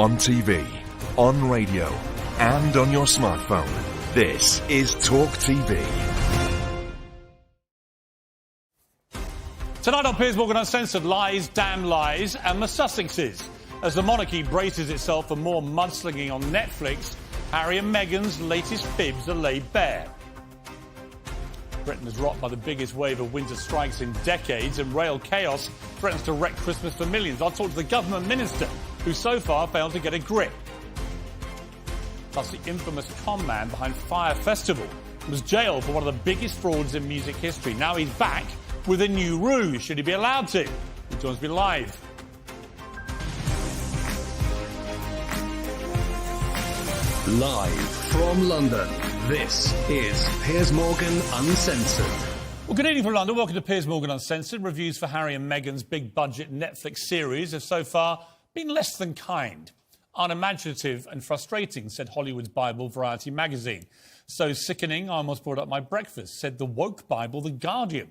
On TV, on radio, and on your smartphone. This is TalkTV. Tonight on Piers Morgan Uncensored, lies, damn lies, and the Sussexes. As the monarchy braces itself for more mudslinging on Netflix, Harry and Meghan's latest fibs are laid bare. Britain is rocked by the biggest wave of winter strikes in decades, and rail chaos threatens to wreck Christmas for millions. I'll talk to the government minister, who so far failed to get a grip. Plus, the infamous con man behind Fire Festival was jailed for one of the biggest frauds in music history. Now he's back with a new ruse. Should he be allowed to? He joins me live. Live from London, this is Piers Morgan Uncensored. Well, good evening from London. Welcome to Piers Morgan Uncensored. Reviews for Harry and Meghan's big-budget Netflix series have so far been less than kind. Unimaginative and frustrating, said Hollywood's Bible, Variety magazine. So sickening, I almost brought up my breakfast, said the woke Bible, The Guardian.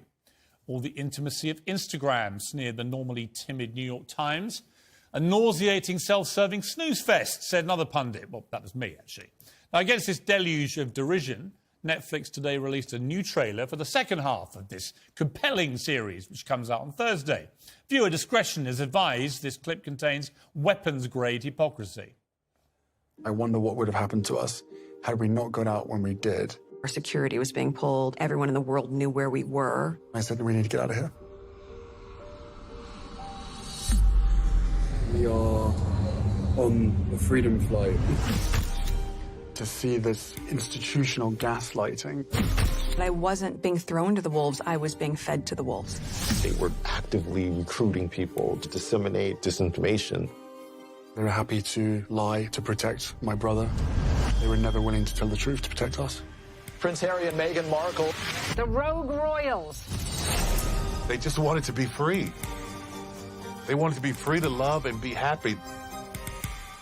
All the intimacy of Instagram, sneered the normally timid New York Times. A nauseating self-serving snooze fest, said another pundit. Well, that was me, actually. Now, against this deluge of derision, Netflix today released a new trailer for the second half of this compelling series, which comes out on Thursday. Viewer discretion is advised. This clip contains weapons-grade hypocrisy. I wonder what would have happened to us had we not got out when we did. Our security was being pulled. Everyone in the world knew where we were. I said, we need to get out of here. We are on a freedom flight. To see this institutional gaslighting. I wasn't being thrown to the wolves, I was being fed to the wolves. They were actively recruiting people to disseminate disinformation. They were happy to lie to protect my brother. They were never willing to tell the truth to protect us. Prince Harry and Meghan Markle. The rogue royals. They just wanted to be free. They wanted to be free to love and be happy.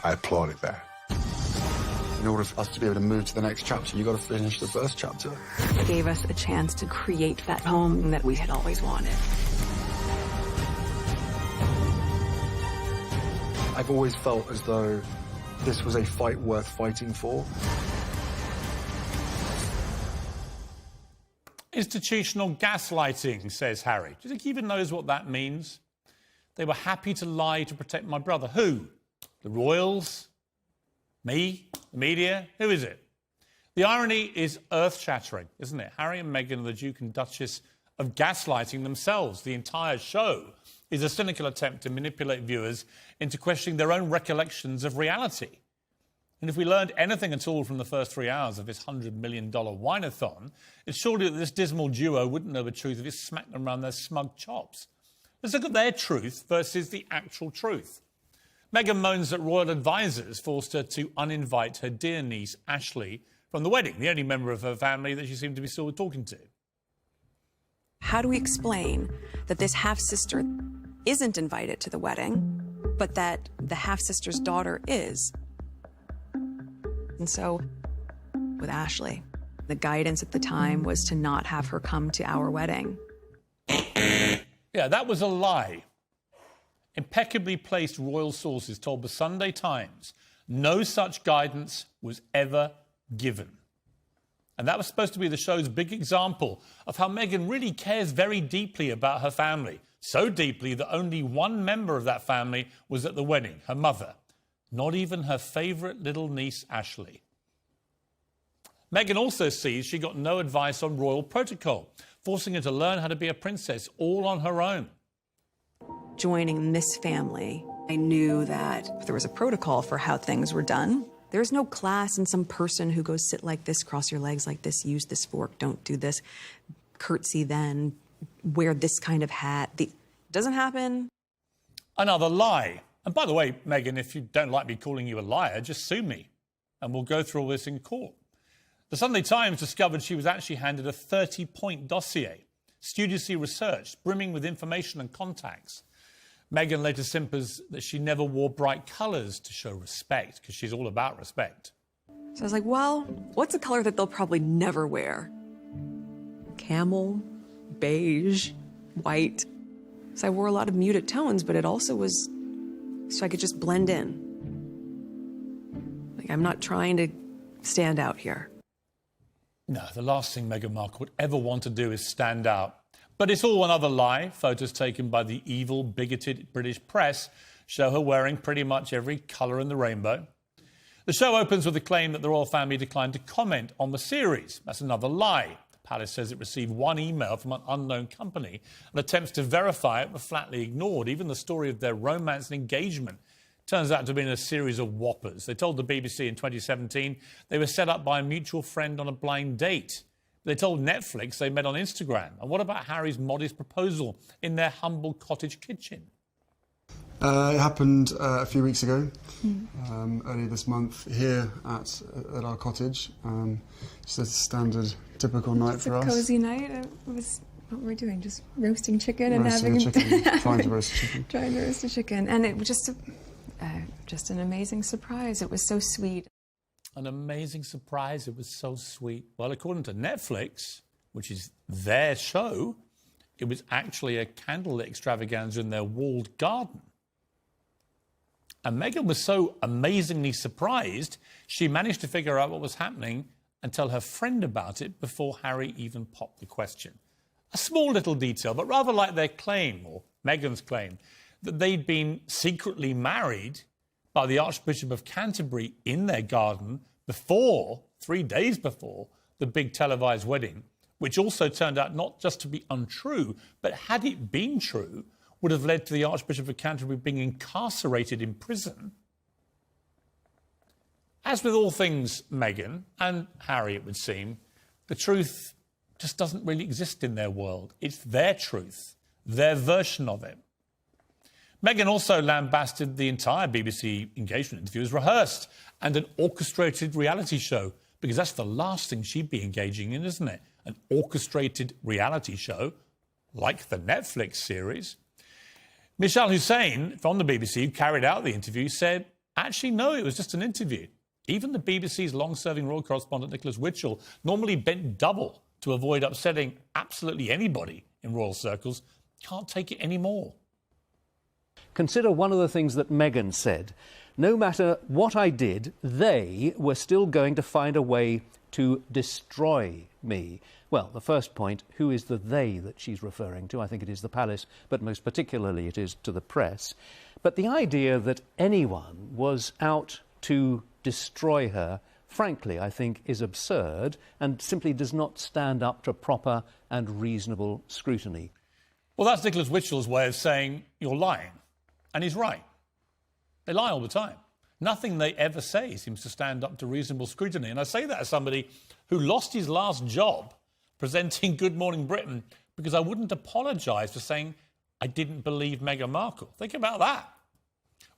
I applauded that. In order for us to be able to move to the next chapter, you got to finish the first chapter. It gave us a chance to create that home that we had always wanted. I've always felt as though this was a fight worth fighting for. Institutional gaslighting, says Harry. Do you think he even knows what that means? They were happy to lie to protect my brother. Who? The royals? Me? The media? Who is it? The irony is earth-shattering, isn't it? Harry and Meghan are the Duke and Duchess of gaslighting themselves. The entire show is a cynical attempt to manipulate viewers into questioning their own recollections of reality. And if we learned anything at all from the first 3 hours of this $100 million wine-a-thon, it's surely that this dismal duo wouldn't know the truth if it smacked them around their smug chops. Let's look at their truth versus the actual truth. Meghan moans that royal advisors forced her to uninvite her dear niece, Ashley, from the wedding, the only member of her family that she seemed to be still talking to. How do we explain that this half-sister isn't invited to the wedding, but that the half-sister's daughter is? And so, with Ashley, the guidance at the time was to not have her come to our wedding. Yeah, that was a lie. Impeccably placed royal sources told the Sunday Times no such guidance was ever given. And that was supposed to be the show's big example of how Meghan really cares very deeply about her family. So deeply that only one member of that family was at the wedding, her mother. Not even her favourite little niece, Ashley. Meghan also sees she got no advice on royal protocol, forcing her to learn how to be a princess all on her own. Joining this family, I knew that there was a protocol for how things were done. There's no class and some person who goes sit like this, cross your legs like this, use this fork, don't do this, curtsy then, wear this kind of hat. Doesn't happen. Another lie. And by the way, Meghan, if you don't like me calling you a liar, just sue me and we'll go through all this in court. The Sunday Times discovered she was actually handed a 30-point dossier, studiously researched, brimming with information and contacts. Meghan later simpers that she never wore bright colours to show respect, because she's all about respect. So I was like, well, what's a colour that they'll probably never wear? Camel, beige, white. So I wore a lot of muted tones, but it also was so I could just blend in. I'm not trying to stand out here. No, the last thing Meghan Markle would ever want to do is stand out. But it's all another lie. Photos taken by the evil, bigoted British press show her wearing pretty much every colour in the rainbow. The show opens with the claim that the royal family declined to comment on the series. That's another lie. The palace says it received one email from an unknown company, and attempts to verify it were flatly ignored. Even the story of their romance and engagement turns out to have been a series of whoppers. They told the BBC in 2017 they were set up by a mutual friend on a blind date. They told Netflix they met on Instagram. And what about Harry's modest proposal in their humble cottage kitchen? It happened a few weeks ago, earlier this month, here at our cottage. Just a standard, typical night for us. It's a cosy night. It was, what were we doing? Just roasting chicken and roasting having... a chicken. Trying to roast a chicken. Trying to roast a chicken. And it was just an amazing surprise. It was so sweet. An amazing surprise. It was so sweet. Well, according to Netflix, which is their show, it was actually a candlelit extravaganza in their walled garden. And Meghan was so amazingly surprised, she managed to figure out what was happening and tell her friend about it before Harry even popped the question. A small little detail, but rather like their claim, or Meghan's claim, that they'd been secretly married by the Archbishop of Canterbury in their garden before, 3 days before, the big televised wedding, which also turned out not just to be untrue, but had it been true, would have led to the Archbishop of Canterbury being incarcerated in prison. As with all things Meghan and Harry, it would seem, the truth just doesn't really exist in their world. It's their truth, their version of it. Meghan also lambasted the entire BBC engagement interview as rehearsed and an orchestrated reality show, because that's the last thing she'd be engaging in, isn't it? An orchestrated reality show, like the Netflix series. Michelle Hussein from the BBC, who carried out the interview, said, actually, no, it was just an interview. Even the BBC's long-serving royal correspondent, Nicholas Witchell, normally bent double to avoid upsetting absolutely anybody in royal circles, can't take it anymore. Consider one of the things that Meghan said. No matter what I did, they were still going to find a way to destroy me. Well, the first point, who is the they that she's referring to? I think it is the palace, but most particularly it is to the press. But the idea that anyone was out to destroy her, frankly, I think is absurd and simply does not stand up to proper and reasonable scrutiny. Well, that's Nicholas Witchell's way of saying you're lying. And he's right. They lie all the time. Nothing they ever say seems to stand up to reasonable scrutiny. And I say that as somebody who lost his last job presenting Good Morning Britain because I wouldn't apologise for saying I didn't believe Meghan Markle. Think about that.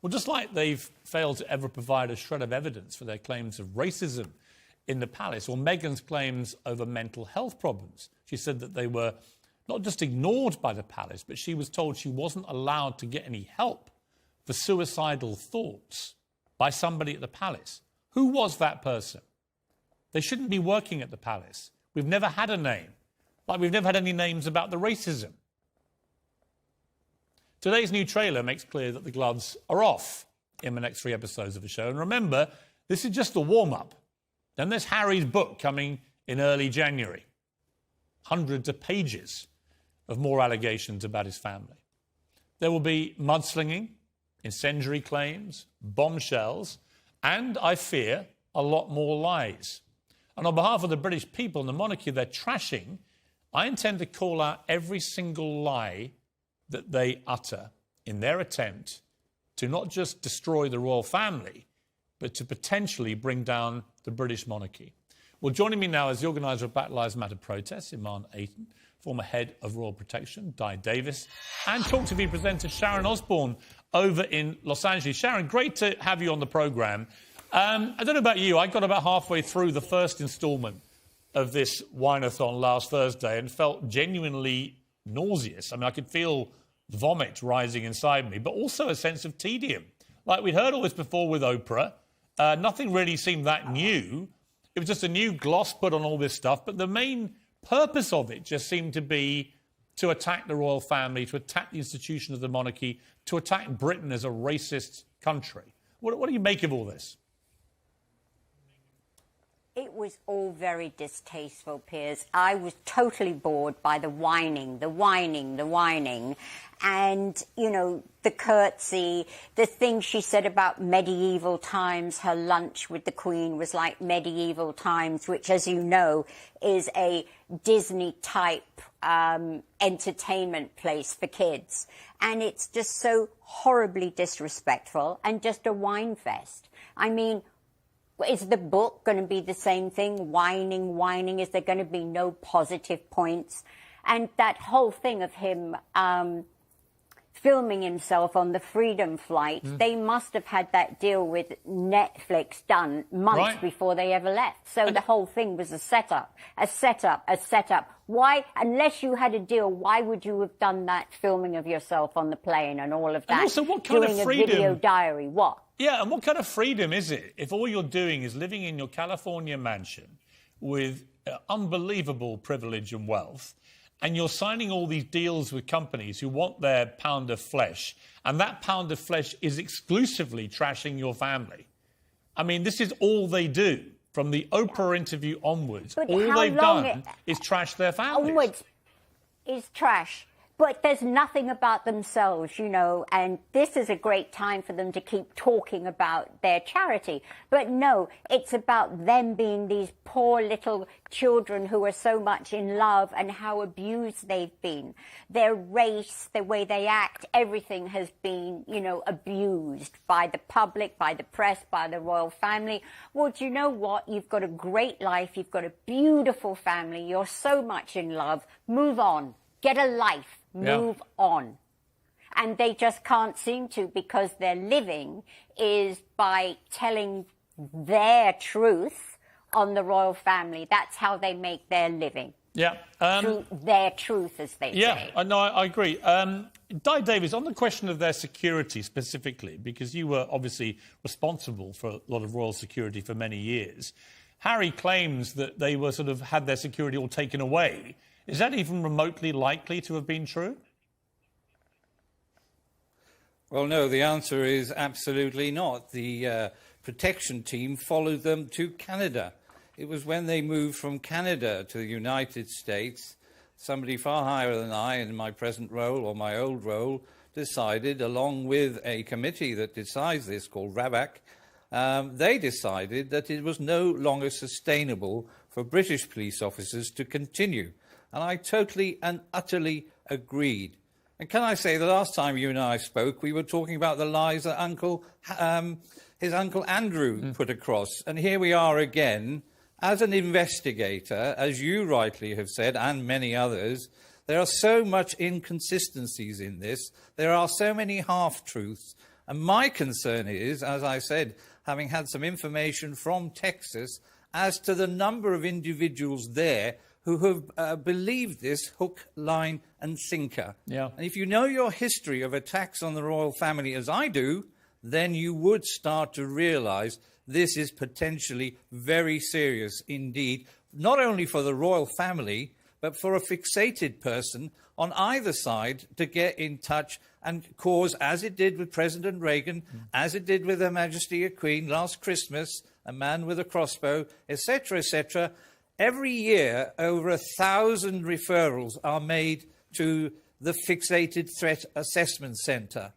Well, just like they've failed to ever provide a shred of evidence for their claims of racism in the palace or Meghan's claims over mental health problems. She said that they were not just ignored by the palace, but she was told she wasn't allowed to get any help for suicidal thoughts by somebody at the palace. Who was that person? They shouldn't be working at the palace. We've never had a name, like we've never had any names about the racism. Today's new trailer makes clear that the gloves are off in the next 3 episodes of the show. And remember, this is just the warm-up. Then there's Harry's book coming in early January. Hundreds of pages of more allegations about his family. There will be mudslinging, incendiary claims, bombshells, and, I fear, a lot more lies. And on behalf of the British people and the monarchy they're trashing, I intend to call out every single lie that they utter in their attempt to not just destroy the royal family, but to potentially bring down the British monarchy. Well, joining me now is the organiser of Black Lives Matter protests, Iman Ayton, former head of Royal Protection, Di Davis, and TalkTV presenter Sharon Osbourne over in Los Angeles. Sharon, great to have you on the programme. I don't know about you, I got about halfway through the first instalment of this wine-a-thon last Thursday and felt genuinely nauseous. I mean, I could feel vomit rising inside me, but also a sense of tedium. Like we'd heard all this before with Oprah. Nothing really seemed that new. It was just a new gloss put on all this stuff, but the main purpose of it just seemed to be to attack the royal family, to attack the institution of the monarchy, to attack Britain as a racist country. What do you make of all this? It was all very distasteful, Piers. I was totally bored by the whining. And, you know, the curtsy, the thing she said about medieval times, her lunch with the Queen was like medieval times, which, as you know, is a Disney-type entertainment place for kids. And it's just so horribly disrespectful and just a whine fest. I mean, is the book going to be the same thing? Whining? Is there going to be no positive points? And that whole thing of him filming himself on the Freedom flight, they must have had that deal with Netflix done months before they ever left. So the whole thing was a setup. Why, unless you had a deal, why would you have done that filming of yourself on the plane and all of that? And also, what kind of freedom? Doing a video diary, what? Yeah, and what kind of freedom is it if all you're doing is living in your California mansion with unbelievable privilege and wealth, and you're signing all these deals with companies who want their pound of flesh, and that pound of flesh is exclusively trashing your family? I mean, this is all they do. From the Oprah interview onwards, but all they've done is trash their families. Onwards is trash. But there's nothing about themselves, you know, and this is a great time for them to keep talking about their charity. But no, it's about them being these poor little children who are so much in love and how abused they've been. Their race, the way they act, everything has been, you know, abused by the public, by the press, by the royal family. Well, do you know what? You've got a great life. You've got a beautiful family. You're so much in love. Move on. Get a life. Move on. And they just can't seem to, because their living is by telling their truth on the royal family. That's how they make their living. Yeah. Through their truth, as they say. Yeah, no, I agree. Di Davis, on the question of their security specifically, because you were obviously responsible for a lot of royal security for many years, Harry claims that they were sort of had their security all taken away. Is that even remotely likely to have been true? Well, no, the answer is absolutely not. The protection team followed them to Canada. It was when they moved from Canada to the United States, somebody far higher than I in my present role or my old role decided, along with a committee that decides this called RABAC, they decided that it was no longer sustainable for British police officers to continue. And I totally and utterly agreed. And can I say, the last time you and I spoke, we were talking about the lies that his Uncle Andrew put across. And here we are again. As an investigator, as you rightly have said, and many others, there are so much inconsistencies in this. There are so many half-truths. And my concern is, as I said, having had some information from Texas, as to the number of individuals there who have believed this hook, line and sinker. Yeah. And if you know your history of attacks on the royal family, as I do, then you would start to realise this is potentially very serious indeed, not only for the royal family, but for a fixated person on either side to get in touch and cause, as it did with President Reagan, as it did with Her Majesty a Queen last Christmas, a man with a crossbow, etc., etc. Every year, over 1,000 referrals are made to the Fixated Threat Assessment Centre.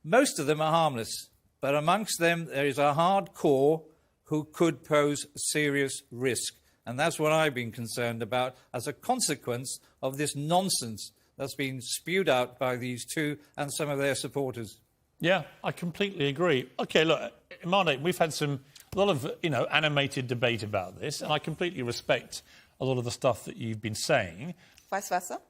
Most of them are harmless, but amongst them there is a hardcore who could pose serious risk. And that's what I've been concerned about as a consequence of this nonsense that's been spewed out by these two and some of their supporters. Yeah, I completely agree. OK, look, Imane, we've had a lot of, animated debate about this, and I completely respect a lot of the stuff that you've been saying. Vice versa?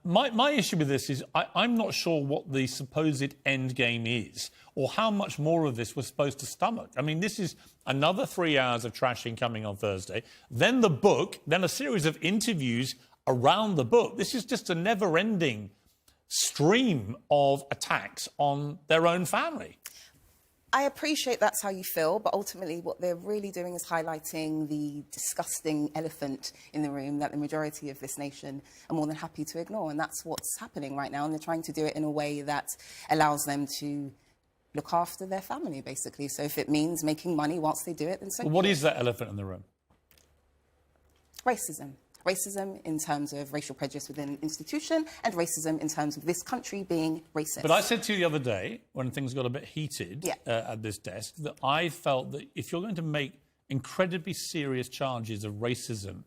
My issue with this is I'm not sure what the supposed end game is or how much more of this we're supposed to stomach. I mean, this is another 3 hours of trashing coming on Thursday, then the book, then a series of interviews around the book. This is just a never-ending stream of attacks on their own family. I appreciate that's how you feel, but ultimately what they're really doing is highlighting the disgusting elephant in the room that the majority of this nation are more than happy to ignore. And that's what's happening right now. And they're trying to do it in a way that allows them to look after their family, basically. So if it means making money whilst they do it, then so What is that elephant in the room? racism. Racism in terms of racial prejudice within an institution, and racism in terms of this country being racist. But I said to you the other day, when things got a bit heated at this desk, that I felt that if you're going to make incredibly serious charges of racism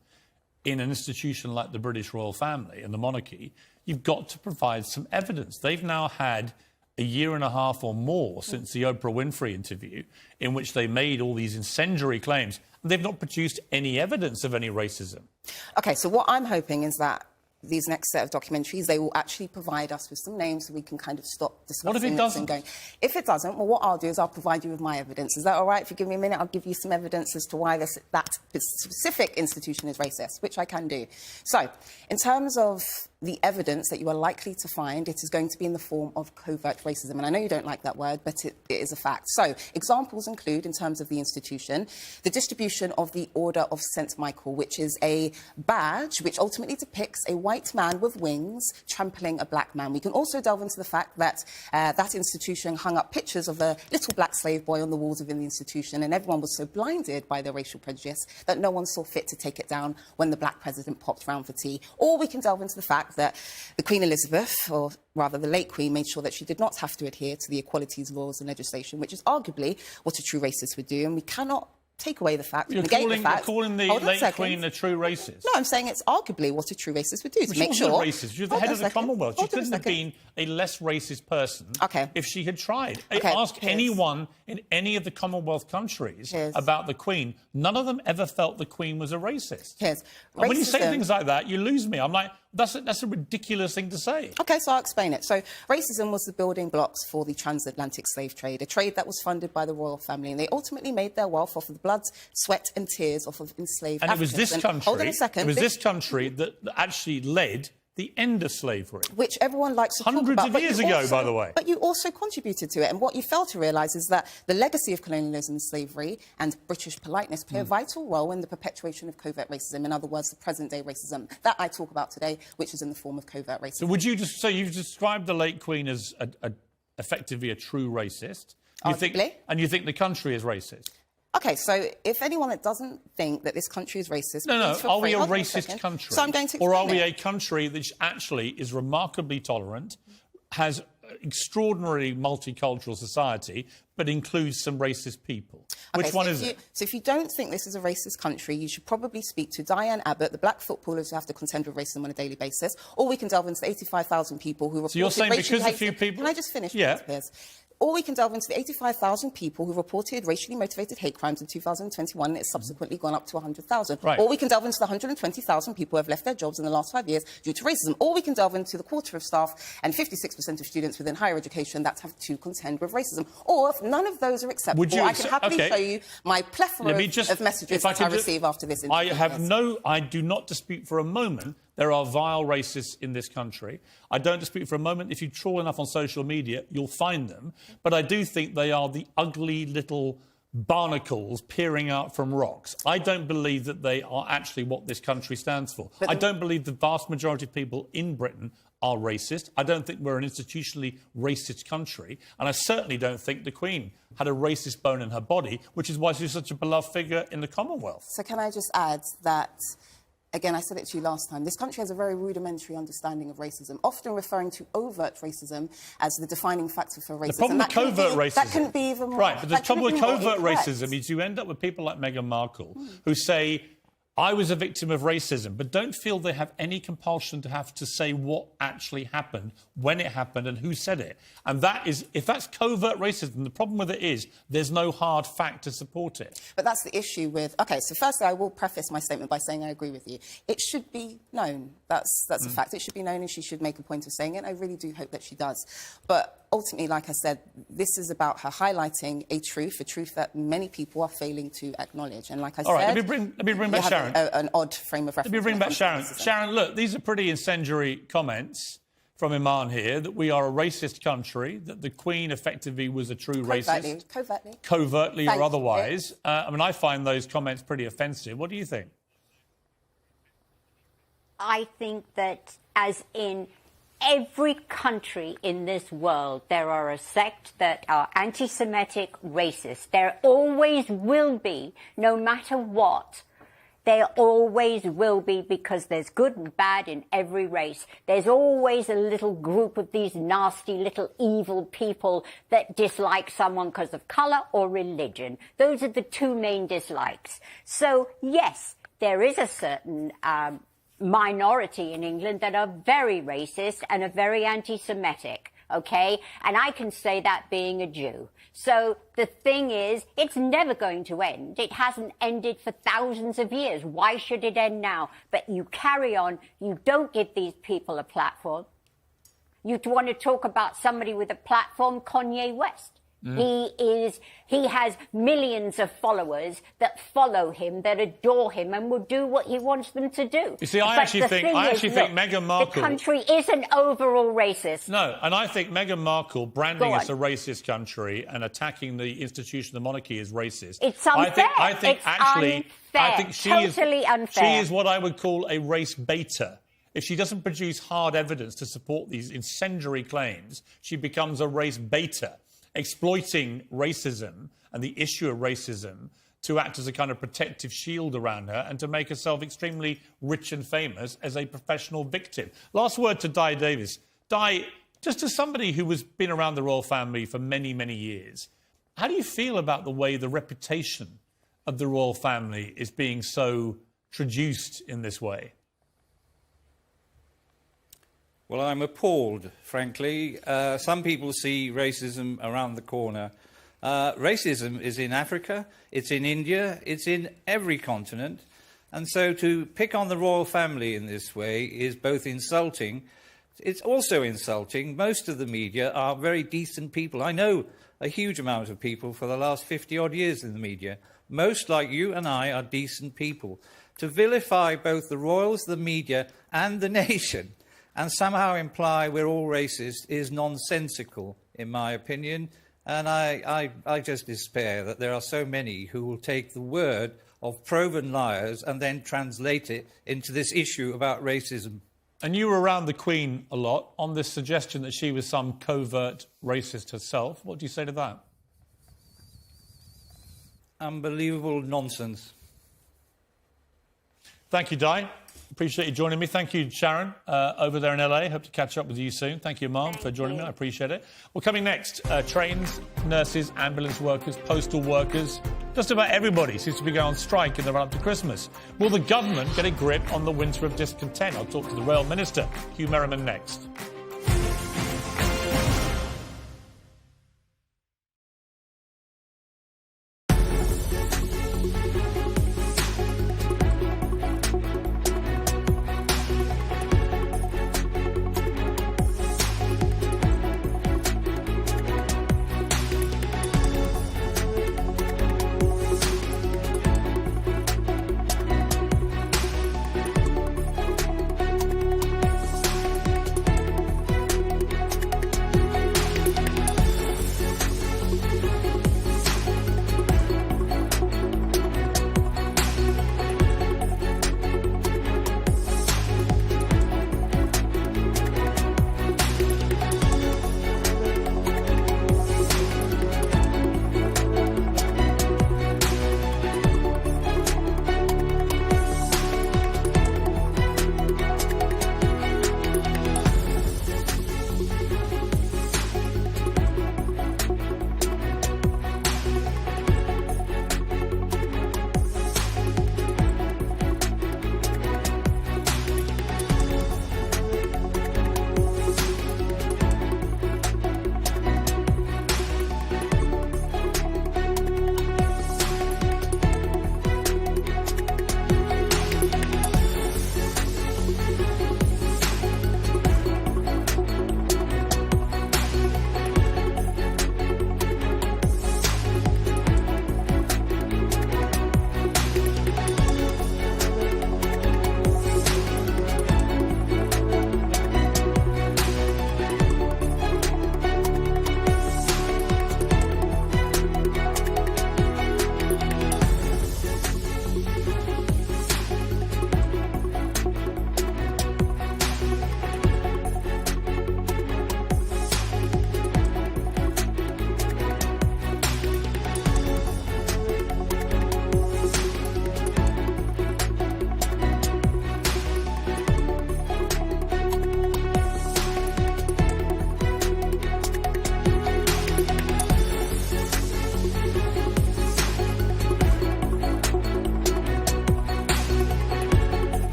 in an institution like the British royal family and the monarchy, you've got to provide some evidence. They've now had a year and a half or more since the Oprah Winfrey interview, in which they made all these incendiary claims. They've not produced any evidence of any racism. OK, so what I'm hoping is that these next set of documentaries, they will actually provide us with some names so we can kind of stop discussing. What if it doesn't? Going. If it doesn't, well, what I'll do is I'll provide you with my evidence. Is that all right? If you give me a minute, I'll give you some evidence as to why that specific institution is racist, which I can do. So, in terms of the evidence that you are likely to find, it is going to be in the form of covert racism. And I know you don't like that word, but it is a fact. So, examples include, in terms of the institution, the distribution of the Order of St. Michael, which is a badge which ultimately depicts a white man with wings trampling a black man. We can also delve into the fact that that institution hung up pictures of a little black slave boy on the walls within the institution, and everyone was so blinded by their racial prejudice that no one saw fit to take it down when the black president popped round for tea. Or we can delve into the fact that the Queen Elizabeth, or rather the late Queen, made sure that she did not have to adhere to the equalities laws and legislation, which is arguably what a true racist would do, and we cannot take away the fact, negate the fact. You're calling the late Queen a true racist? No, I'm saying it's arguably what a true racist would do, to make sure. She wasn't racist. You're the head of the Commonwealth. She couldn't have been a less racist person if she had tried. Ask anyone in any of the Commonwealth countries about the Queen. None of them ever felt the Queen was a racist. And when you say things like that, you lose me. I'm like, that's a ridiculous thing to say. OK, so I'll explain it. So racism was the building blocks for the transatlantic slave trade, a trade that was funded by the royal family, and they ultimately made their wealth off of the blood, sweat and tears off of enslaved And Africans. It was this country. Hold on a second. It was this country that actually led the end of slavery. Which everyone likes to talk about. Hundreds of years ago, by the way. But you also contributed to it. And what you fail to realise is that the legacy of colonialism and slavery and British politeness play a vital role in the perpetuation of covert racism. In other words, the present-day racism that I talk about today, which is in the form of covert racism. So would you just say you've described the late Queen as effectively a true racist? You think the country is racist? OK, so if anyone that doesn't think that this country is racist... No, are we a racist country? So I'm going to explain Or are we a country that actually is remarkably tolerant, has extraordinary multicultural society, but includes some racist people? Which one is it? So if you don't think this is a racist country, you should probably speak to Diane Abbott, the black footballers who have to contend with racism on a daily basis, or we can delve into the 85,000 people who reported... So you're saying because a few people... Can I just finish, Yeah. Piers? Or we can delve into the 85,000 people who reported racially motivated hate crimes in 2021, and it's subsequently gone up to 100,000. Right. Or we can delve into the 120,000 people who have left their jobs in the last 5 years due to racism. Or we can delve into the quarter of staff and 56% of students within higher education that have to contend with racism. Or if none of those are acceptable, I can happily show you my plethora of messages that I receive after this interview. I do not dispute for a moment there are vile racists in this country. I don't dispute for a moment if you trawl enough on social media, you'll find them. But I do think they are the ugly little barnacles peering out from rocks. I don't believe that they are actually what this country stands for. I don't believe the vast majority of people in Britain are racist. I don't think we're an institutionally racist country. And I certainly don't think the Queen had a racist bone in her body, which is why she's such a beloved figure in the Commonwealth. So can I just add that... Again, I said it to you last time, this country has a very rudimentary understanding of racism, often referring to overt racism as the defining factor for racism. The problem with covert racism... That couldn't be even more... Right, but the trouble with covert racism is you end up with people like Meghan Markle who say, I was a victim of racism, but don't feel they have any compulsion to have to say what actually happened, when it happened, and who said it. And that is, if that's covert racism, the problem with it is there's no hard fact to support it. But that's the issue with... OK, so firstly, I will preface my statement by saying I agree with you. It should be known. That's a fact. It should be known, and she should make a point of saying it. I really do hope that she does. But ultimately, like I said, this is about her highlighting a truth that many people are failing to acknowledge. And like I said... All right, let me bring back Sharon. An odd frame of reference. Let me bring back Sharon. Sharon, look, these are pretty incendiary comments from Iman here, that we are a racist country, that the Queen effectively was a true racist. Covertly or otherwise. I mean, I find those comments pretty offensive. What do you think? I think that, as in every country in this world, there are a sect that are anti-Semitic racist. There always will be, no matter what. There always will be, because there's good and bad in every race. There's always a little group of these nasty little evil people that dislike someone because of colour or religion. Those are the two main dislikes. So, yes, there is a certain minority in England that are very racist and are very anti-Semitic, okay? And I can say that being a Jew. So the thing is, it's never going to end. It hasn't ended for thousands of years. Why should it end now? But you carry on. You don't give these people a platform. You want to talk about somebody with a platform, Kanye West. He has millions of followers that follow him, that adore him, and will do what he wants them to do. You see, I actually think Meghan Markle... The country isn't overall racist. No, and I think Meghan Markle branding us a racist country and attacking the institution of the monarchy as racist. It's unfair. I think it's actually, unfair. I think Totally unfair. She is what I would call a race baiter. If she doesn't produce hard evidence to support these incendiary claims, she becomes a race baiter, exploiting racism and the issue of racism to act as a kind of protective shield around her and to make herself extremely rich and famous as a professional victim. Last word to Di Davis. Di, just as somebody who has been around the royal family for many, many years, how do you feel about the way the reputation of the royal family is being so traduced in this way? Well, I'm appalled, frankly. Some people see racism around the corner. Racism is in Africa, it's in India, it's in every continent. And so to pick on the royal family in this way is both insulting. It's also insulting. Most of the media are very decent people. I know a huge amount of people for the last 50-odd years in the media. Most, like you and I, are decent people. To vilify both the royals, the media, and the nation, and somehow imply we're all racist, is nonsensical, in my opinion. And I just despair that there are so many who will take the word of proven liars and then translate it into this issue about racism. And you were around the Queen a lot on this suggestion that she was some covert racist herself. What do you say to that? Unbelievable nonsense. Thank you, Di. Appreciate you joining me. Thank you, Sharon, over there in LA. Hope to catch up with you soon. Thank you, Mom, for joining me. I appreciate it. Well, coming next, trains, nurses, ambulance workers, postal workers, just about everybody seems to be going on strike in the run-up to Christmas. Will the government get a grip on the winter of discontent? I'll talk to the Rail Minister, Hugh Merriman, next.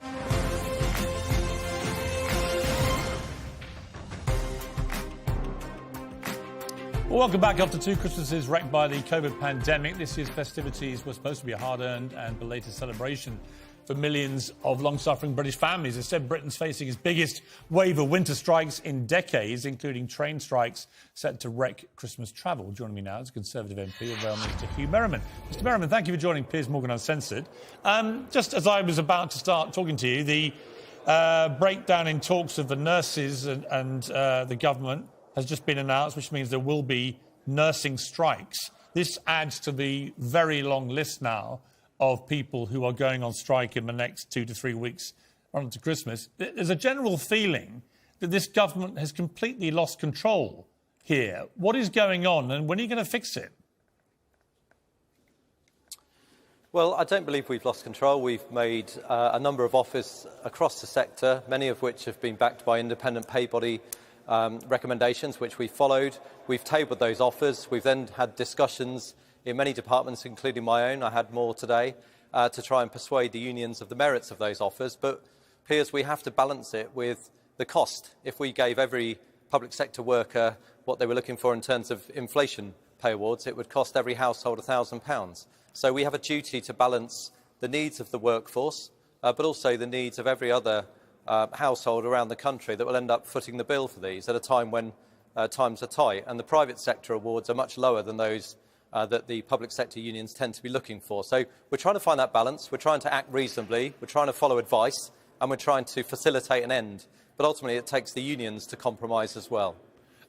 Well, welcome back. After 2 Christmases wrecked by the COVID pandemic, this year's festivities were supposed to be a hard-earned and belated celebration for millions of long-suffering British families. Instead, Britain's facing its biggest wave of winter strikes in decades, including train strikes set to wreck Christmas travel. Joining me now is Conservative MP of Rail Minister Hugh Merriman. Mr Merriman, thank you for joining Piers Morgan Uncensored. Just as I was about to start talking to you, the breakdown in talks of the nurses and the government has just been announced, which means there will be nursing strikes. This adds to the very long list now of people who are going on strike in the next 2 to 3 weeks on to Christmas. There's a general feeling that this government has completely lost control here. What is going on, and when are you going to fix it? Well, I don't believe we've lost control. We've made a number of offers across the sector, many of which have been backed by independent pay body recommendations, which we followed. We've tabled those offers. We've then had discussions in many departments, including my own. I had more today to try and persuade the unions of the merits of those offers. But, Piers, we have to balance it with the cost. If we gave every public sector worker what they were looking for in terms of inflation pay awards, it would cost every household £1,000. So we have a duty to balance the needs of the workforce, but also the needs of every other household around the country that will end up footing the bill for these at a time when times are tight. And the private sector awards are much lower than those that the public sector unions tend to be looking for. So we're trying to find that balance. We're trying to act reasonably. We're trying to follow advice, and we're trying to facilitate an end. But ultimately, it takes the unions to compromise as well.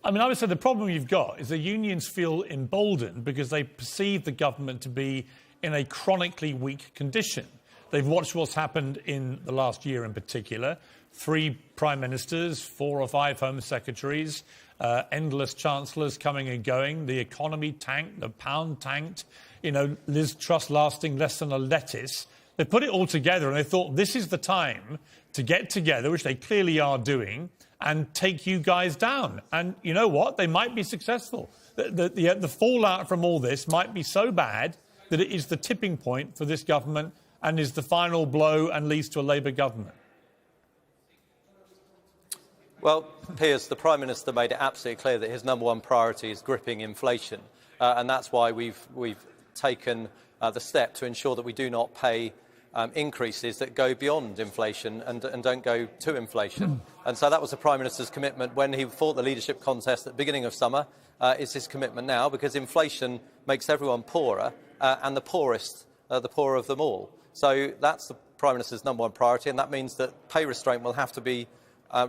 I mean, I would say the problem you've got is the unions feel emboldened because they perceive the government to be in a chronically weak condition. They've watched what's happened in the last year in particular. 3 prime ministers, 4 or 5 home secretaries, endless chancellors coming and going. The economy tanked, the pound tanked. You know, Liz Truss lasting less than a lettuce. They put it all together and they thought this is the time to get together, which they clearly are doing, and take you guys down. And you know what? They might be successful. The fallout from all this might be so bad that it is the tipping point for this government and is the final blow and leads to a Labour government. Well, Piers, the Prime Minister made it absolutely clear that his #1 priority is gripping inflation. And that's why we've taken the step to ensure that we do not pay increases that go beyond inflation and don't go to inflation. And so that was the Prime Minister's commitment when he fought the leadership contest at the beginning of summer. It's his commitment now, because inflation makes everyone poorer, and the poorest the poorer of them all. So that's the Prime Minister's #1 priority, and that means that pay restraint will have to be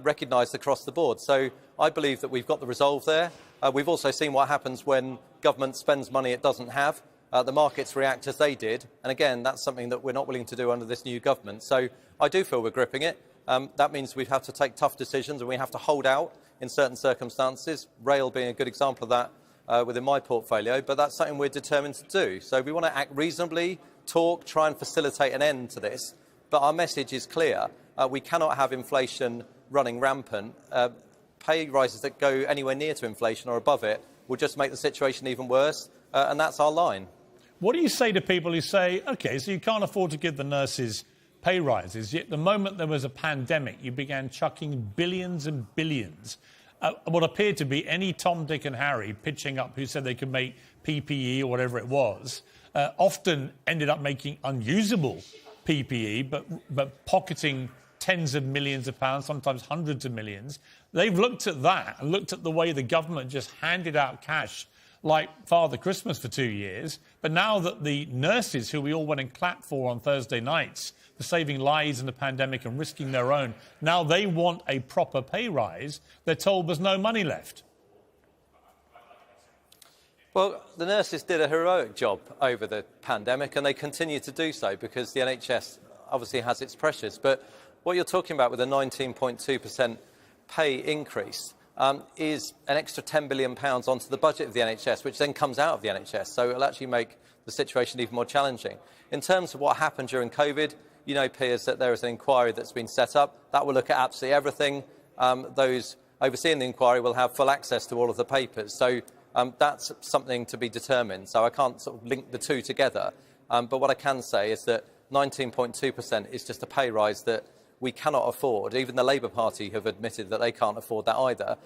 recognised across the board. So I believe that we've got the resolve there. We've also seen what happens when government spends money it doesn't have. The markets react as they did. And again, that's something that we're not willing to do under this new government. So I do feel we're gripping it. That means we have to take tough decisions and we have to hold out in certain circumstances, rail being a good example of that within my portfolio. But that's something we're determined to do. So we want to act reasonably, talk, try and facilitate an end to this. But our message is clear. We cannot have inflation running rampant. Pay rises that go anywhere near to inflation or above it will just make the situation even worse. And that's our line. What do you say to people who say, OK, so you can't afford to give the nurses pay rises, yet the moment there was a pandemic, you began chucking billions and billions what appeared to be any Tom, Dick and Harry pitching up who said they could make PPE or whatever it was, often ended up making unusable PPE, but pocketing tens of millions of pounds, sometimes hundreds of millions. They've looked at that and looked at the way the government just handed out cash like Father Christmas for 2 years. But now that the nurses, who we all went and clapped for on Thursday nights for saving lives in the pandemic and risking their own, now they want a proper pay rise, they're told there's no money left. Well, the nurses did a heroic job over the pandemic, and they continue to do so because the NHS obviously has its pressures. But what you're talking about with a 19.2% pay increase is an extra £10 billion onto the budget of the NHS, which then comes out of the NHS. So it'll actually make the situation even more challenging. In terms of what happened during COVID, you know, Piers, that there is an inquiry that's been set up. That will look at absolutely everything. Those overseeing the inquiry will have full access to all of the papers. So that's something to be determined. So I can't sort of link the two together. But what I can say is that 19.2% is just a pay rise that we cannot afford. Even the Labour Party have admitted that they can't afford that either.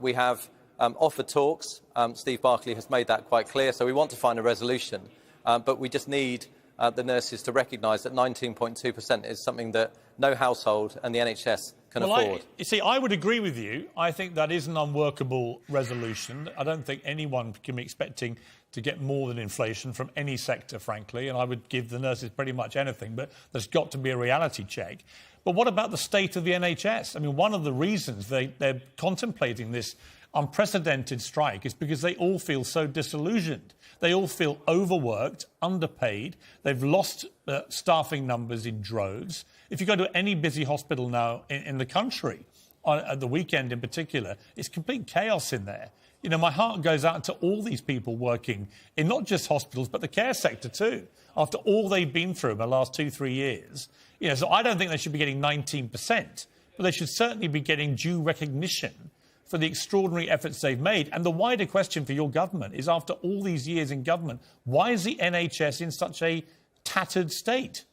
We have offered talks. Steve Barclay has made that quite clear. So we want to find a resolution. But we just need the nurses to recognise that 19.2% is something that no household and the NHS can afford. You see, I would agree with you. I think that is an unworkable resolution. I don't think anyone can be expecting to get more than inflation from any sector, frankly, and I would give the nurses pretty much anything, but there's got to be a reality check. But what about the state of the NHS? I mean, one of the reasons they're contemplating this unprecedented strike is because they all feel so disillusioned. They all feel overworked, underpaid. They've lost staffing numbers in droves. If you go to any busy hospital now in the country, at the weekend in particular, it's complete chaos in there. You know, my heart goes out to all these people working in not just hospitals, but the care sector too, after all they've been through in the last 2-3 years. You know, so I don't think they should be getting 19%, but they should certainly be getting due recognition for the extraordinary efforts they've made. And the wider question for your government is, after all these years in government, why is the NHS in such a tattered state?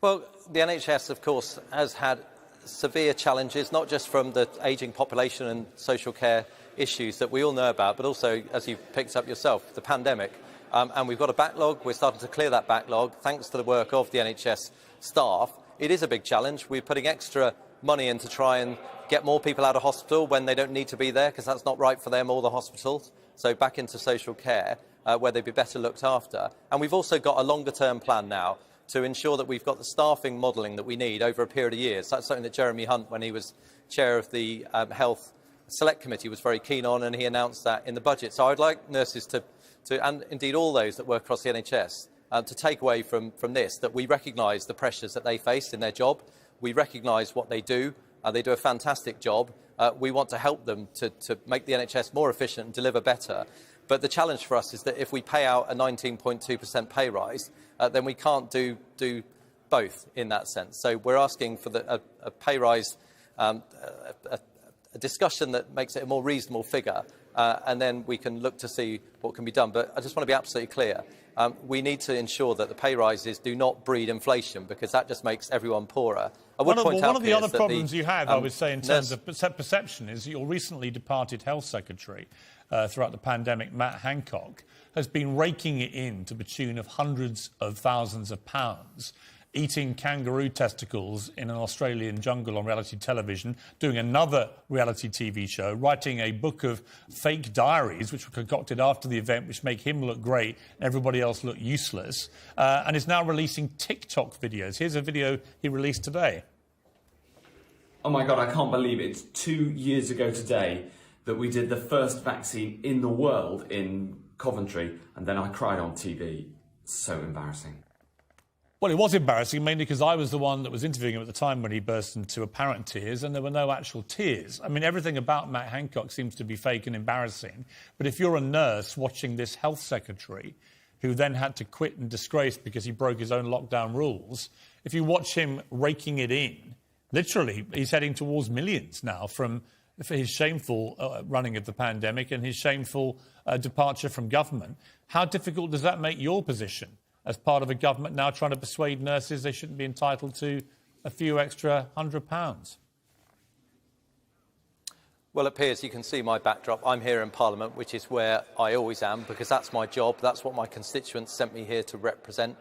Well, the NHS, of course, has had severe challenges, not just from the ageing population and social care issues that we all know about, but also, as you've picked up yourself, the pandemic. And we've got a backlog. We're starting to clear that backlog, thanks to the work of the NHS staff. It is a big challenge. We're putting extra money in to try and get more people out of hospital when they don't need to be there, because that's not right for them or the hospitals. So back into social care, where they'd be better looked after. And we've also got a longer-term plan now to ensure that we've got the staffing modelling that we need over a period of years. That's something that Jeremy Hunt, when he was chair of the Health Select Committee, was very keen on, and he announced that in the budget. So I'd like nurses to and indeed all those that work across the NHS, to take away from this, that we recognise the pressures that they face in their job. We recognise what they do. They do a fantastic job. We want to help them to make the NHS more efficient and deliver better. But the challenge for us is that if we pay out a 19.2% pay rise, then we can't do both in that sense. So we're asking for a pay rise, a discussion that makes it a more reasonable figure, and then we can look to see what can be done. But I just want to be absolutely clear. We need to ensure that the pay rises do not breed inflation, because that just makes everyone poorer. One of the other problems you have, I would say, in terms of perception, is your recently departed Health Secretary throughout the pandemic, Matt Hancock, has been raking it in to the tune of hundreds of thousands of pounds, eating kangaroo testicles in an Australian jungle on reality television, doing another reality TV show, writing a book of fake diaries, which were concocted after the event, which make him look great and everybody else look useless, and is now releasing TikTok videos. Here's a video he released today. Oh my God, I can't believe it. It's 2 years ago today that we did the first vaccine in the world in Coventry, and then I cried on TV. So embarrassing. Well, it was embarrassing, mainly because I was the one that was interviewing him at the time when he burst into apparent tears, and there were no actual tears. I mean, everything about Matt Hancock seems to be fake and embarrassing. But if you're a nurse watching this health secretary, who then had to quit and disgrace because he broke his own lockdown rules, if you watch him raking it in, literally, he's heading towards millions now for his shameful running of the pandemic and his shameful departure from government. How difficult does that make your position as part of a government now trying to persuade nurses they shouldn't be entitled to a few extra £100? Well, it appears you can see my backdrop. I'm here in Parliament, which is where I always am, because that's my job. That's what my constituents sent me here to represent.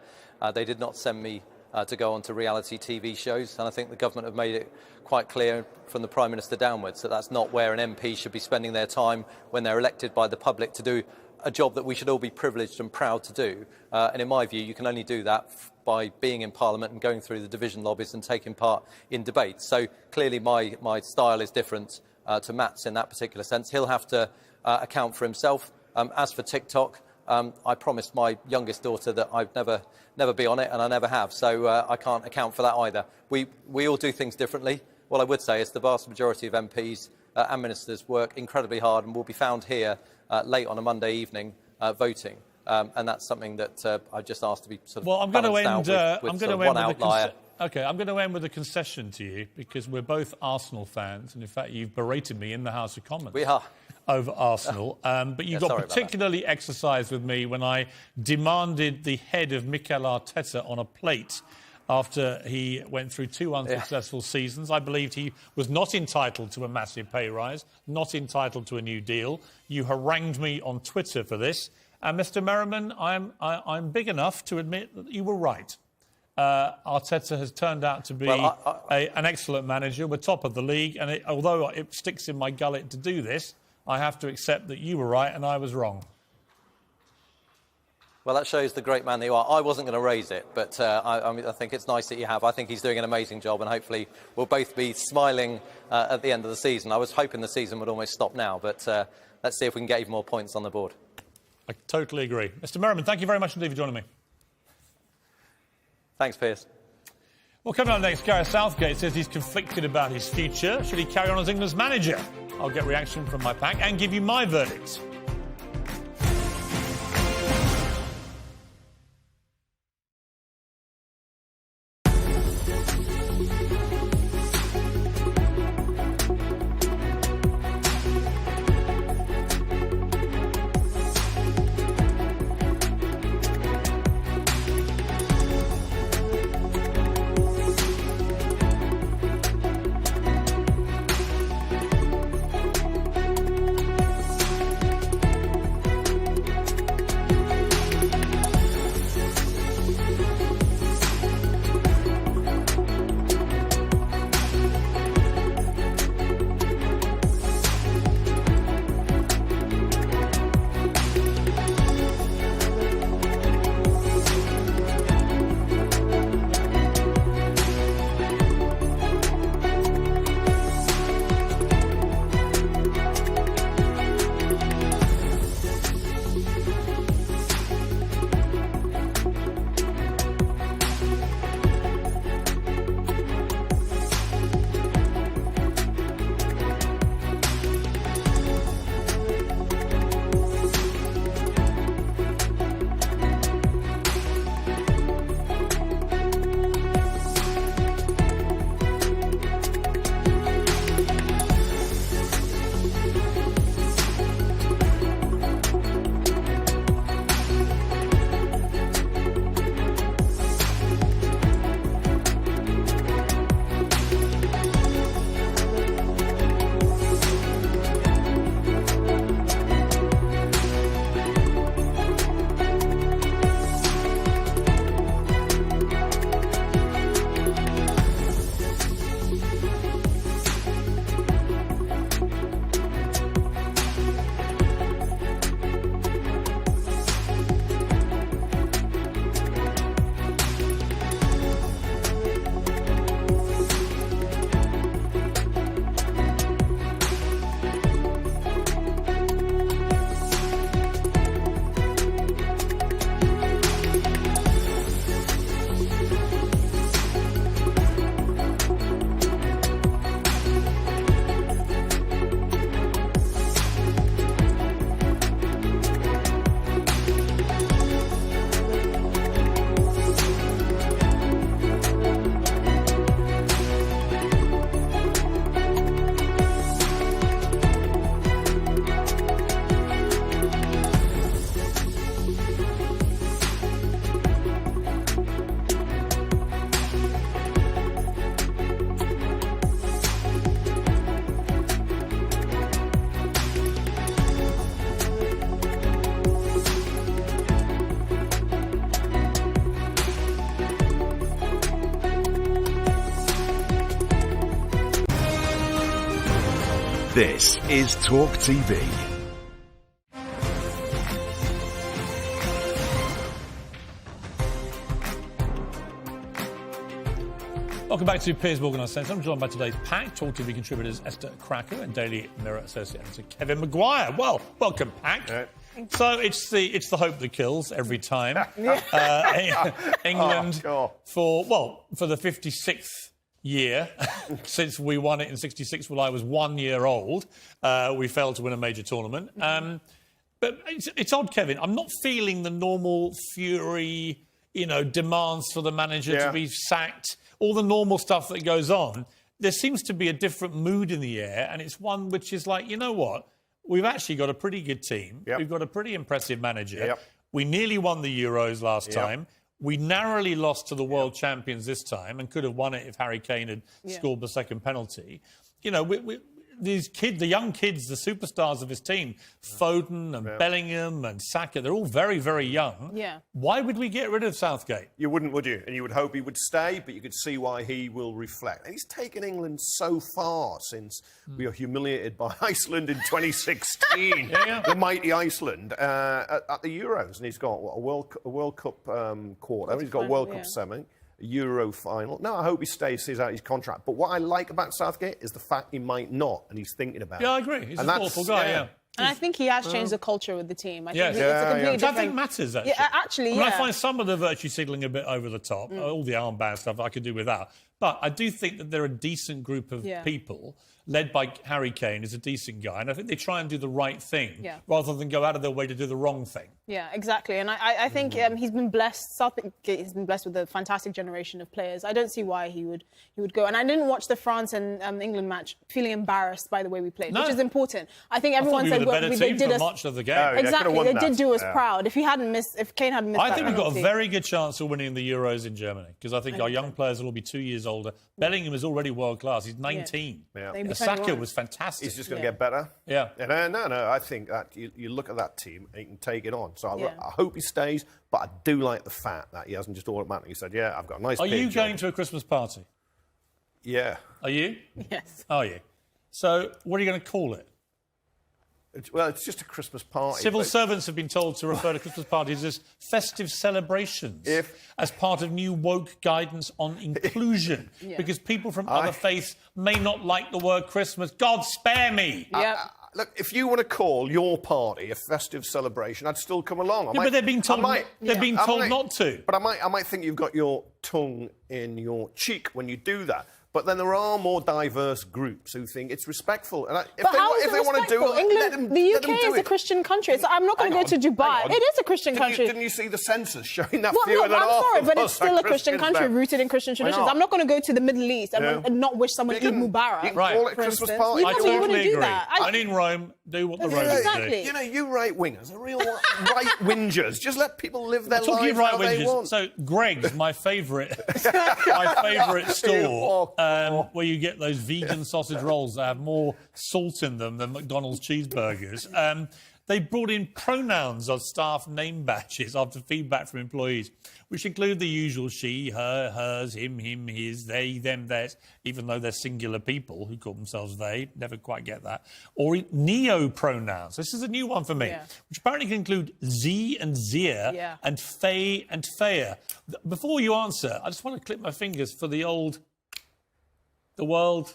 They did not send me to go on to reality TV shows, and I think the government have made it quite clear from the Prime Minister downwards that that's not where an MP should be spending their time when they're elected by the public to do a job that we should all be privileged and proud to do. And in my view, you can only do that by being in Parliament and going through the division lobbies and taking part in debates. So clearly my style is different to Matt's in that particular sense. He'll have to account for himself. As for TikTok, I promised my youngest daughter that I'd never be on it, and I never have. So I can't account for that either. We all do things differently. What I would say is the vast majority of MPs and ministers work incredibly hard and will be found here late on a Monday evening voting. And that's something that I just asked to be sort of balanced out with one outlier. OK, I'm going to end with a concession to you, because we're both Arsenal fans, and in fact you've berated me in the House of Commons. We are. over Arsenal. But you got particularly exercised with me when I demanded the head of Mikel Arteta on a plate after he went through 2 unsuccessful seasons. I believed he was not entitled to a massive pay rise, not entitled to a new deal. You harangued me on Twitter for this. And Mr. Merriman, I'm big enough to admit that you were right. Arteta has turned out to be an excellent manager. We're top of the league, and although it sticks in my gullet to do this, I have to accept that you were right and I was wrong. Well, that shows the great man that you are. I wasn't going to raise it, but I think it's nice that you have. I think he's doing an amazing job, and hopefully we'll both be smiling at the end of the season. I was hoping the season would almost stop now, but let's see if we can get even more points on the board. I totally agree. Mr. Merriman, thank you very much indeed for joining me. Thanks, Piers. Well, coming up next, Gareth Southgate says he's conflicted about his future. Should he carry on as England's manager? I'll get reaction from my pack and give you my verdict. This is TalkTV. Welcome back to Piers Morgan Uncensored. I'm joined by today's pack, TalkTV contributors Esther Cracker and Daily Mirror associate editor Kevin Maguire. Well, welcome, pack. So it's the hope that kills every time. England for the 56th year since we won it in '66 when I was 1 year old. We failed to win a major tournament. But it's odd, Kevin. I'm not feeling the normal fury, demands for the manager to be sacked, all the normal stuff that goes on. There seems to be a different mood in the air, and it's one which is like, you know what? we've actually got a pretty good team. Yep. We've got a pretty impressive manager. Yep. We nearly won the Euros last Yep. time. We narrowly lost to the world champions this time and could have won it if Harry Kane had scored the second penalty. You know, these kids, the young kids, the superstars of his team, Foden and Bellingham and Saka, they're all very, very young. Yeah. Why would we get rid of Southgate? You wouldn't, would you? And you would hope he would stay, but you could see why he will reflect. And he's taken England so far since we were humiliated by Iceland in 2016, the mighty Iceland, at the Euros. And he's got, what, a World Cup quarter, he's got a World Cup semi, a Euro final. No, I hope he stays, sees out his contract. But what I like about Southgate is the fact he might not, and he's thinking about it. Yeah, I agree. He's a thoughtful guy, yeah. And I think he has changed the culture with the team. I think Yes. it's a completely Which I different... think matters, actually. Yeah, actually, I yeah. mean, I find some of the virtue signalling a bit over the top, all the armband stuff I could do without. But I do think that they're a decent group of people, led by Harry Kane, who's a decent guy, and I think they try and do the right thing, rather than go out of their way to do the wrong thing. Yeah, exactly. And I think he's been blessed, Southgate has been blessed with a fantastic generation of players. I don't see why he would go. And I didn't watch the France and England match feeling embarrassed by the way we played, which is important. I think everyone said they did us much of the game. Exactly, they did do us proud. If Kane hadn't missed I think we've got a very good chance of winning the Euros in Germany, because I think our young players will all be 2 years older. Bellingham is already world class. He's 19. Saka was fantastic. He's just going to get better. Yeah. No, I think that you look at that team and you can take it on. So I hope he stays, but I do like the fact that he hasn't just automatically said, yeah, I've got a nice Are you pitch going on. to a Christmas party? Yeah. Are you? Yes. Are you? So what are you going to call it? Well, it's just a Christmas party. Civil servants have been told to refer to Christmas parties as festive celebrations as part of new woke guidance on inclusion, because people from other faiths may not like the word Christmas. God spare me! Look, if you want to call your party a festive celebration, I'd still come along. But they're being told not to. But I might think you've got your tongue in your cheek when you do that. But then there are more diverse groups who think it's respectful. And But how is it respectful? England, the UK is a Christian country. So I'm not going to go to Dubai. It is a Christian country. Didn't you see the census showing that I'm sorry, but it's still a Christian country rooted in Christian traditions. I'm not going to go to the Middle East and not wish someone Eid Mubarak. You can call it Christmas party. I totally agree. And in Rome, do what the Romans do. You know, you right-wingers are real right-whingers. Just let people live their lives how they want. So Greg's my favourite store. Where you get those vegan sausage rolls that have more salt in them than McDonald's cheeseburgers. They brought in pronouns on staff name badges after feedback from employees, which include the usual she, her, hers, him, his, they, them, theirs, even though they're singular people who call themselves they. Never quite get that. Or neo-pronouns. This is a new one for me, which apparently can include Z and Zia and Faye and Faya. Before you answer, I just want to clip my fingers for the old... The world.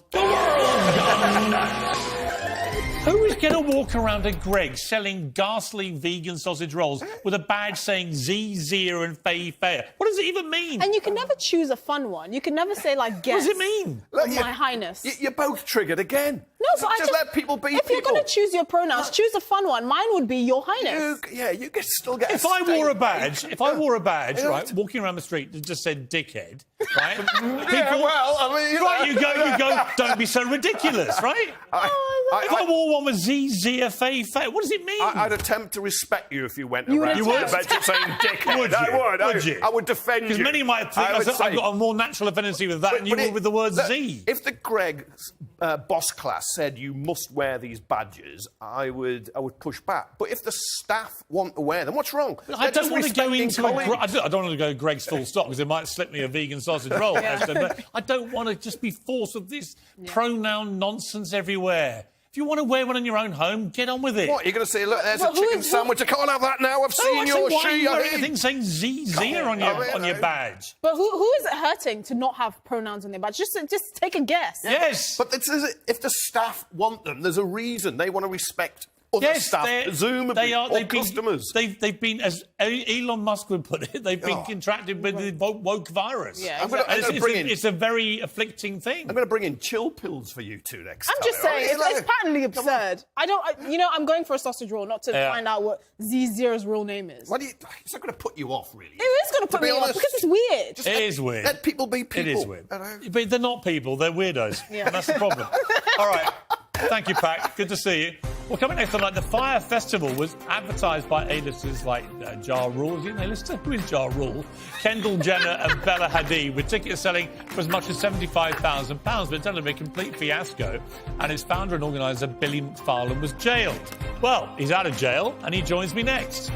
Who is going to walk around at Greg's selling ghastly vegan sausage rolls with a badge saying Z, Zia and Faye Fair? What does it even mean? And you can never choose a fun one. You can never say, like, guess. What does it mean? My Highness. You're both triggered again. No, but just let people be If you're going to choose your pronouns, choose a fun one. Mine would be Your Highness. You can still get If I wore a badge, right, walking around the street that just said dickhead, right? You go, don't be so ridiculous, right? If I wore one with Z, Zia, Faye, Faye, what does it mean? I'd attempt to respect you if you went around You would? the bench saying dickhead. I would defend you. Because many might think I've got a more natural affinity with that than you would with the word Z. If the Greg boss class said you must wear these badges, I would push back. But if the staff want to wear them, what's wrong? I don't want to go into I don't want to go Greg's full stop because it might slip me a vegan sausage roll. But I don't want to just be forced with this pronoun nonsense everywhere. If you want to wear one in your own home, get on with it. What, you're going to say, look, there's a chicken sandwich, I can't have that now, I've seen your she. Why anything saying Zia on your badge? But who is it hurting to not have pronouns on their badge? Just take a guess. Yes. But if the staff want them, there's a reason. They want to respect other staff, presumably, or customers. They've been, as Elon Musk would put it, they've been contracted with the woke virus. Yeah, it's a very afflicting thing. I'm going to bring in chill pills for you two next time. I'm just saying, it's patently absurd. I'm going for a sausage roll, not to find out what Z0's real name is. It's not going to put you off, really. It is going to put me off because it's weird. It is weird. Let people be people. It is weird. But they're not people, they're weirdos. And that's the problem. All right. Thank you, Pat. Good to see you. Well, coming next tonight, the Fire Festival was advertised by A-listers like Ja Rule. Is he an A-lister? Who is Ja Rule? Kendall Jenner and Bella Hadid, with tickets selling for as much as £75,000. But it turned out to be a complete fiasco, and its founder and organiser, Billy McFarland, was jailed. Well, he's out of jail, and he joins me next.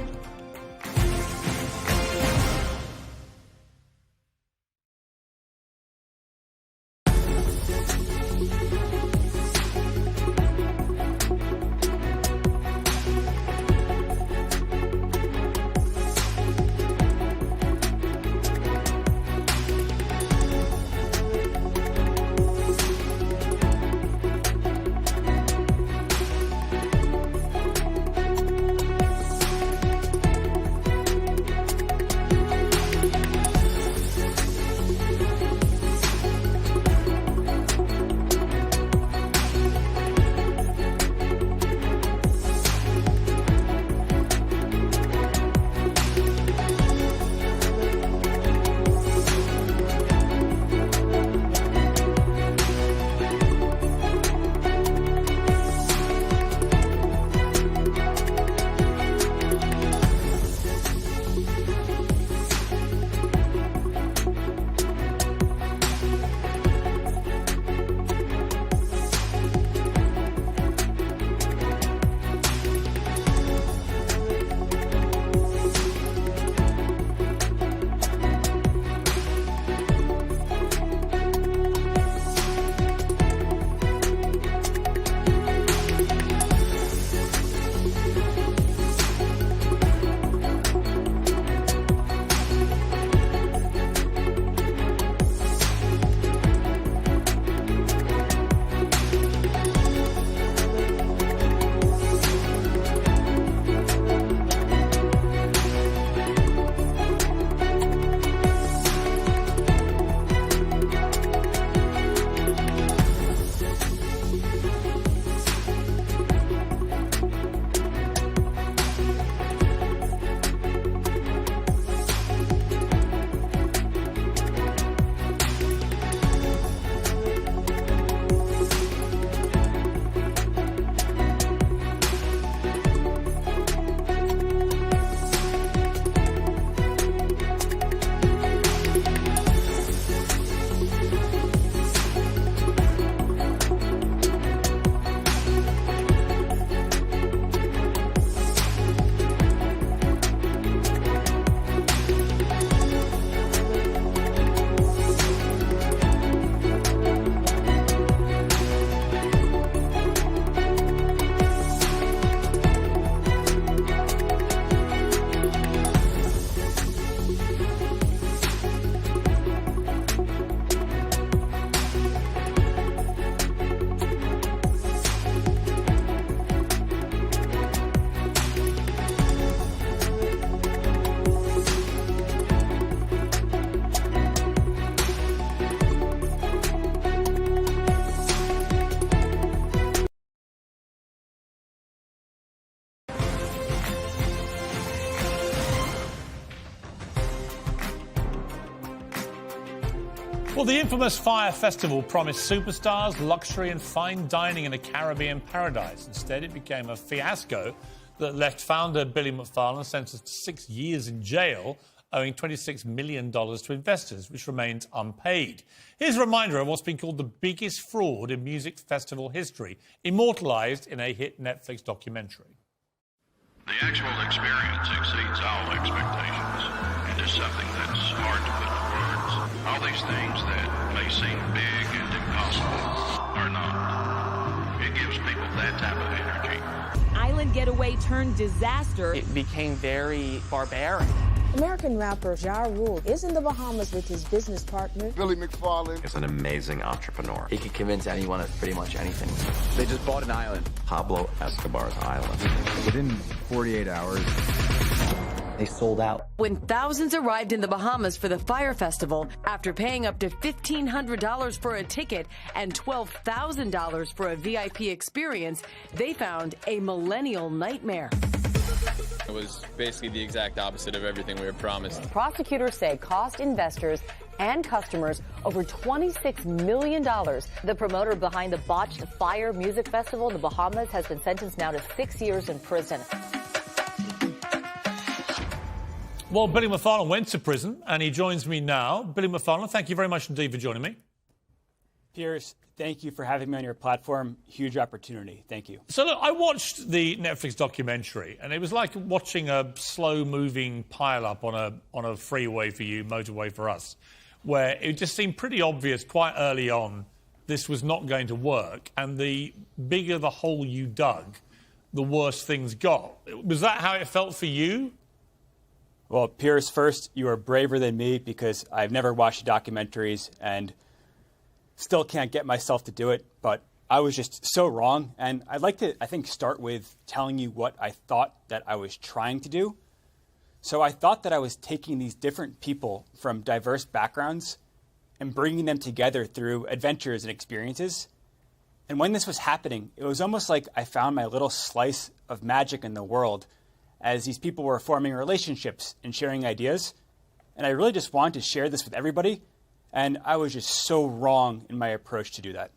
Well, the infamous Fire Festival promised superstars, luxury and fine dining in a Caribbean paradise. Instead, it became a fiasco that left founder Billy McFarland sentenced to 6 years in jail, owing $26 million to investors, which remains unpaid. Here's a reminder of what's been called the biggest fraud in music festival history, immortalised in a hit Netflix documentary. The actual experience exceeds all expectations. It is something that's hard to put into words. All these things that may seem big and impossible are not. It gives people that type of energy. Island getaway turned disaster. It became very barbaric. American rapper Ja Rule is in the Bahamas with his business partner, Billy McFarland. Is an amazing entrepreneur. He could convince anyone of pretty much anything. They just bought an island, Pablo Escobar's island. Within 48 hours, they sold out. When thousands arrived in the Bahamas for the Fire Festival, after paying up to $1,500 for a ticket and $12,000 for a VIP experience, they found a millennial nightmare. It was basically the exact opposite of everything we were promised. Prosecutors say cost investors and customers over $26 million. The promoter behind the botched Fire Music Festival in the Bahamas has been sentenced now to 6 years in prison. Well, Billy McFarland went to prison, and he joins me now. Billy McFarland, thank you very much indeed for joining me. Piers, thank you for having me on your platform. Huge opportunity. Thank you. So, look, I watched the Netflix documentary, and it was like watching a slow-moving pile-up on a freeway for you, motorway for us, where it just seemed pretty obvious quite early on this was not going to work, and the bigger the hole you dug, the worse things got. Was that how it felt for you? Well, Piers, first, you are braver than me because I've never watched documentaries and still can't get myself to do it, but I was just so wrong. And I'd like to, I think, start with telling you what I thought that I was trying to do. So I thought that I was taking these different people from diverse backgrounds and bringing them together through adventures and experiences. And when this was happening, it was almost like I found my little slice of magic in the world as these people were forming relationships and sharing ideas. And I really just wanted to share this with everybody. And I was just so wrong in my approach to do that.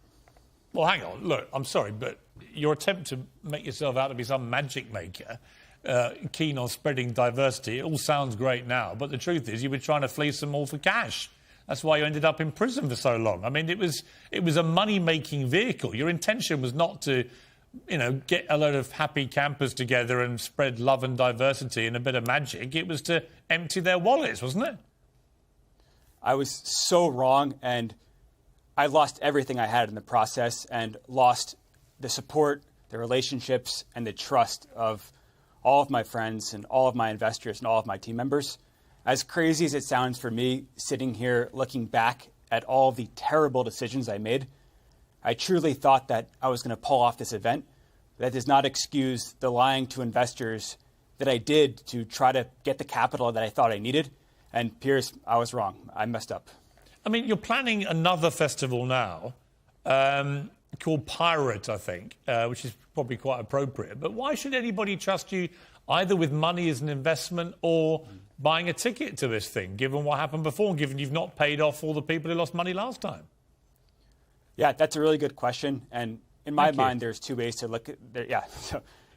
Well, hang on. Look, I'm sorry, but your attempt to make yourself out to be some magic maker, keen on spreading diversity, it all sounds great now. But the truth is you were trying to fleece them all for cash. That's why you ended up in prison for so long. I mean, it was a money-making vehicle. Your intention was not to, get a load of happy campers together and spread love and diversity and a bit of magic. It was to empty their wallets, wasn't it? I was so wrong, and I lost everything I had in the process and lost the support, the relationships, and the trust of all of my friends and all of my investors and all of my team members. As crazy as it sounds for me, sitting here looking back at all the terrible decisions I made, I truly thought that I was going to pull off this event. That does not excuse the lying to investors that I did to try to get the capital that I thought I needed. And Piers, I was wrong. I messed up. I mean, you're planning another festival now called Pirate, I think, which is probably quite appropriate. But why should anybody trust you either with money as an investment or buying a ticket to this thing, given what happened before, given you've not paid off all the people who lost money last time? Yeah, that's a really good question. And in my mind, there's two ways to look at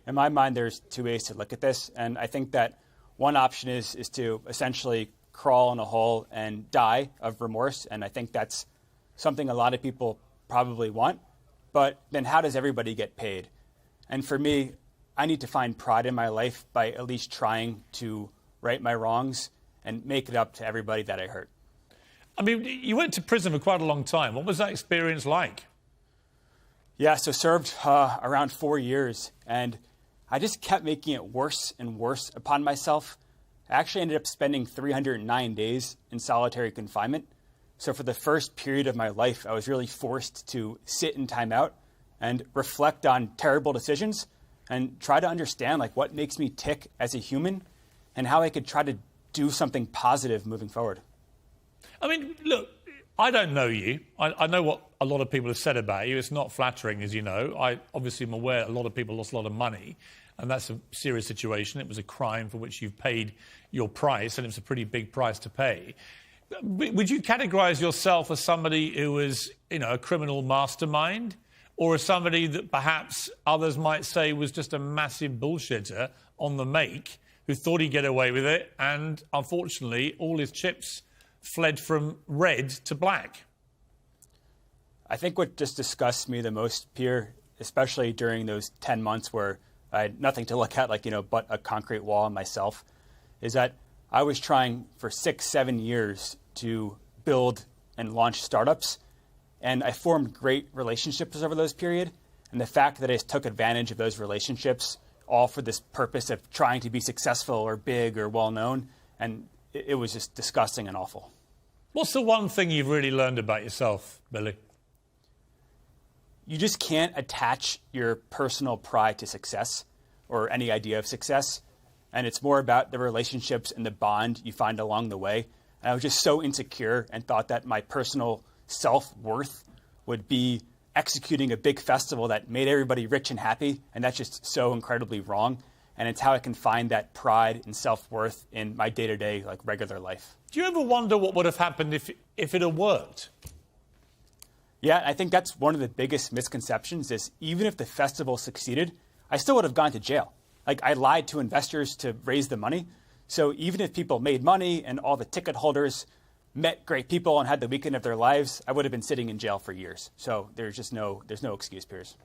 in my mind, there's two ways to look at this. And I think that one option is to essentially crawl in a hole and die of remorse. And I think that's something a lot of people probably want. But then how does everybody get paid? And for me, I need to find pride in my life by at least trying to right my wrongs and make it up to everybody that I hurt. I mean, you went to prison for quite a long time. What was that experience like? Yeah, so served around 4 years. And I just kept making it worse and worse upon myself. I actually ended up spending 309 days in solitary confinement. So for the first period of my life, I was really forced to sit in timeout and reflect on terrible decisions and try to understand what makes me tick as a human and how I could try to do something positive moving forward. I mean, look, I don't know you. I know what a lot of people have said about you. It's not flattering, as you know. I obviously am aware a lot of people lost a lot of money, and that's a serious situation. It was a crime for which you've paid your price, and it was a pretty big price to pay. Would you categorise yourself as somebody who was, a criminal mastermind, or as somebody that perhaps others might say was just a massive bullshitter on the make who thought he'd get away with it, and unfortunately all his chips fled from red to black? I think what just disgusts me the most, Pierre, especially during those 10 months where I had nothing to look at, but a concrete wall and myself, is that I was trying for 6-7 years to build and launch startups. And I formed great relationships over those period. And the fact that I just took advantage of those relationships all for this purpose of trying to be successful or big or well-known, and it was just disgusting and awful. What's the one thing you've really learned about yourself, Billy? You just can't attach your personal pride to success or any idea of success. And it's more about the relationships and the bond you find along the way. And I was just so insecure and thought that my personal self-worth would be executing a big festival that made everybody rich and happy. And that's just so incredibly wrong. and it's how I can find that pride and self-worth in my day-to-day, like, regular life. Do you ever wonder what would have happened if it had worked? Yeah, I think that's one of the biggest misconceptions is even if the festival succeeded, I still would have gone to jail. Like, I lied to investors to raise the money. So even if people made money and all the ticket holders met great people and had the weekend of their lives, I would have been sitting in jail for years. So there's no excuse, Piers.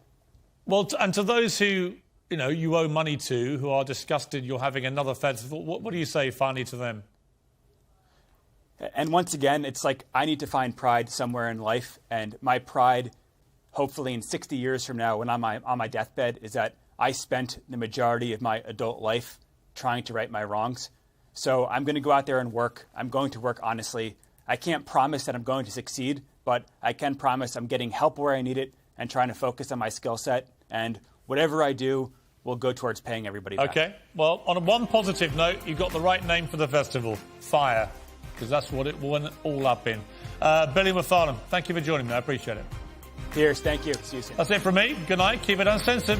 Well, and to those who, you owe money to, who are disgusted you're having another festival, what do you say finally to them? And once again, it's like I need to find pride somewhere in life. And my pride, hopefully in 60 years from now, when I'm on my deathbed, is that I spent the majority of my adult life trying to right my wrongs. So I'm going to go out there and work. I'm going to work honestly. I can't promise that I'm going to succeed, but I can promise I'm getting help where I need it and trying to focus on my skill set. And whatever I do will go towards paying everybody back. OK. Well, on one positive note, you got the right name for the festival, Fire, because that's what it went all up in. Billy McFarland, thank you for joining me. I appreciate it. Piers, thank you. See you soon. That's it from me. Good night. Keep it uncensored.